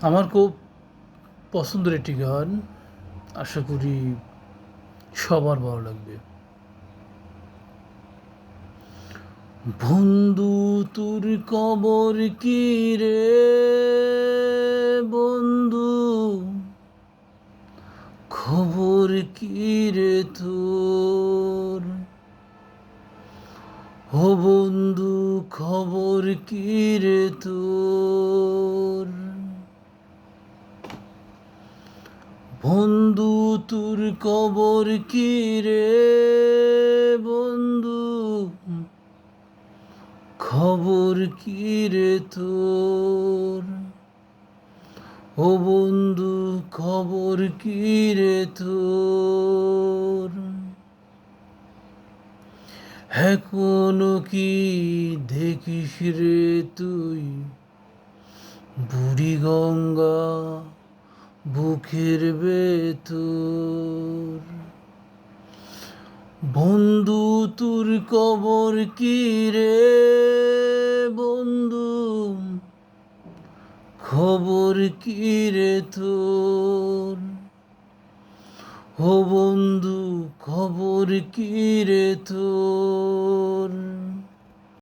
আমার খুব পছন্দের একটি গান, আশা করি সবার ভালো লাগবে। বন্ধু তোর কবর কি রে বন্ধু, খবর কি রে তোর, ও বন্ধু খবর কি রে তোর। বন্ধু তোর কবর কি রে বন্ধু, খবর কি রে তোর, ও বন্ধু খবর কি রে তোর। এখনো কি দেখিস রে তুই বুড়ি গঙ্গা বুকের ভেতর। বন্ধু তোর কবর কি রে বন্ধু, খবর কি রে তোর, ও বন্ধু খবর কি রে তোর।